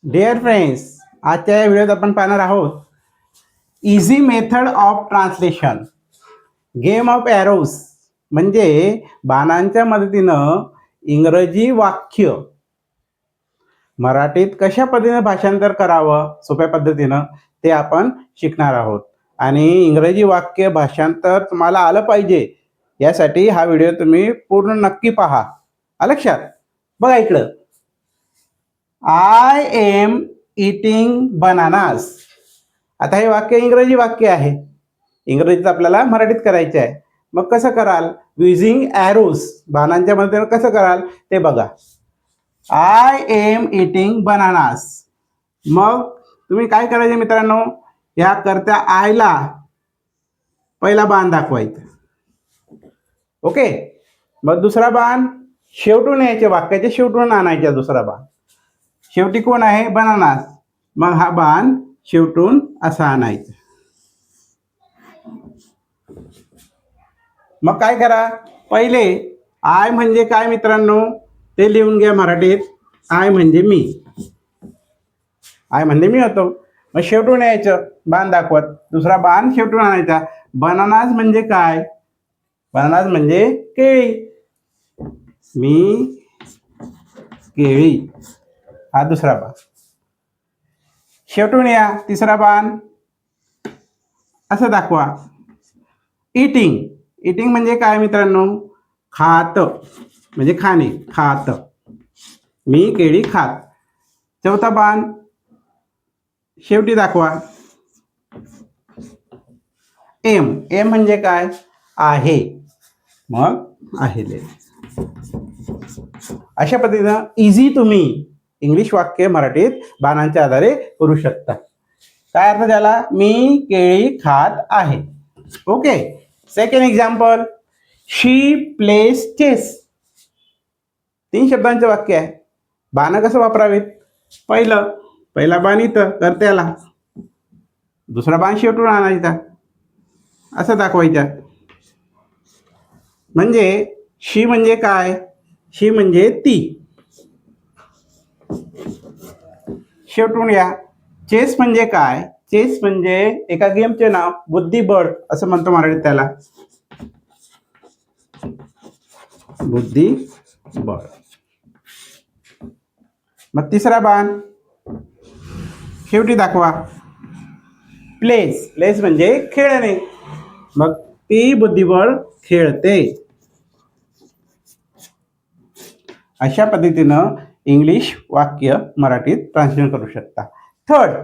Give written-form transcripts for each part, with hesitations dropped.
Dear friends, आजच्या या व्हिडिओत आपण पाहणार आहोत easy method of translation. Game of arrows म्हणजे बाणांच्या मदतीनं इंग्रजी वाक्य मराठीत कशा पद्धतीने भाषांतर करावं सोप्या पद्धतीनं ते आपण शिकणार आहोत. आणि इंग्रजी वाक्य भाषांतर तुम्हाला आलं पाहिजे यासाठी हा व्हिडिओ तुम्ही पूर्ण नक्की पहा. लक्षात बघा इकडं, आय एम इटिंग बनानास. आता हे वाक्य इंग्रजी वाक्य आहे, इंग्रजीत आपल्याला मराठीत करायचे आहे. मग कसं कराल? युजिंग ॲरोज, बाणांच्या मदतीने कसं कराल ते बघा. I am eating bananas. मग तुम्ही काय करायचे मित्रांनो, या करत्या आयला पहिला बाण दाखवायचा. ओके, मग दुसरा बाण शेवटून यायचे, वाक्याच्या शेवटून आणायचा दुसरा बाण. शेवटी कोण आहे? बनानास. मग हा बाण शेवटून असा आणायचा. मग काय करा, पहिले आय म्हणजे काय मित्रांनो ते लिहून घ्या मराठीत. आय म्हणजे मी, आय म्हणजे मी होतो. मग शेवटून यायचं बाण दाखवत, दुसरा बाण शेवटून आणायचा. बनानास म्हणजे काय? बनानास म्हणजे केळी. मी केळी, हा दुसरा बाण. शेवटून या तिसरा बाण असं दाखवा. इटिंग, इटिंग म्हणजे काय मित्रांनो? खात म्हणजे खाणे, खात. मी केळी खात. चौथा बाण शेवटी दाखवा. एम, एम म्हणजे काय? आहे. मग आहे. अशा पद्धतीनं इझी तुम्ही इंग्लिश वाक्य मराठीत बाणांच्या आधारे करू शकता. काय अर्थ झाला? मी केळी खात आहे. ओके. सेकंड एक्झाम्पल, शी प्लेस चेस. 3 शब्दांचं वाक्य आहे. बाणं कसं वापरावीत? पहिला बाण इथं कर्त्याला, दुसरा बाण शेवटून आणायचा असं दाखवायचा. म्हणजे शी म्हणजे काय? शी म्हणजे ती. शेवटून या. चेस म्हणजे काय? चेस म्हणजे एका गेमचे नाव, बुद्धिबळ असं म्हणतो मराठीत त्याला, बुद्धिबळ. मग तिसरा बाण शेवटी दाखवा. प्लेस, प्लेस म्हणजे खेळणे. मग ती बुद्धिबळ खेळते. अशा पद्धतीनं इंग्लिश वाक्य मराठीत ट्रान्सलेट करू शकता. Third,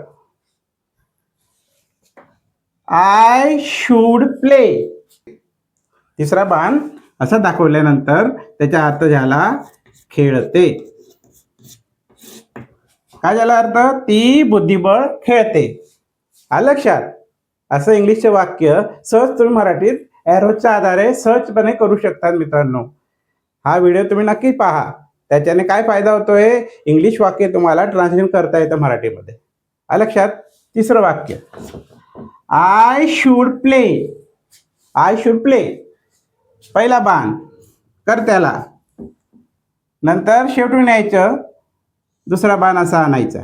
I should play. तिसरा बाण असा दाखवल्यानंतर त्याचा अर्थ झाला खेळते. काय झाला अर्थ? ती बुद्धिबळ खेळते. लक्षात. असं इंग्लिशचे वाक्य सहज तुम्ही मराठीत ॲरोजच्या आधारे सहजपणे करू शकतात मित्रांनो. हा व्हिडिओ तुम्ही नक्की पहा, त्याच्याने काय फायदा होतोय? इंग्लिश वाक्य तुम्हाला ट्रान्सलेट करता येतं मराठीमध्ये. लक्षात. तिसरं वाक्य, I should play. I should play, पहिला बाण कर्त्याला, नंतर शेवटून यायचं, दुसरा बाण असा आणायचा.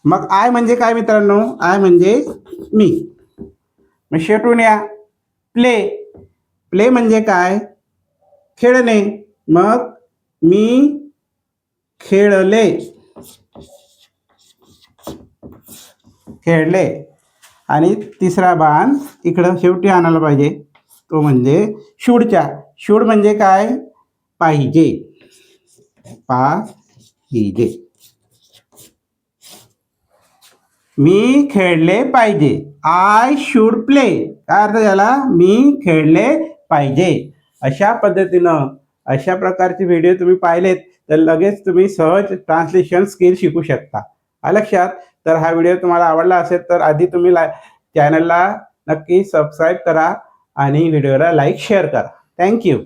मग आय म्हणजे काय मित्रांनो? आय म्हणजे मी. मग शेवटून या. प्ले, प्ले म्हणजे काय? खेळणे. मग मी खेळले, खेळले. आणि तिसरा बाण इकडं शेवटी आणायला पाहिजे, तो म्हणजे शूडच्या. शूड म्हणजे काय? पाहिजे, पाहिजे. मी खेळले पाहिजे. I should play. काय अर्थ झाला? मी खेळले पाहिजे. अशा पद्धतीनं अशा प्रकारचे व्हिडिओ तुम्ही पाहिलेत तर लगेच तुम्ही सहज ट्रान्सलेशन स्किल शिकू शकता. लक्षात. तर हा व्हिडिओ तुम्हाला आवडला असेल तर आधी तुम्ही चॅनलला नक्की सबस्क्राईब करा आणि व्हिडिओला लाईक शेअर करा. थँक्यू.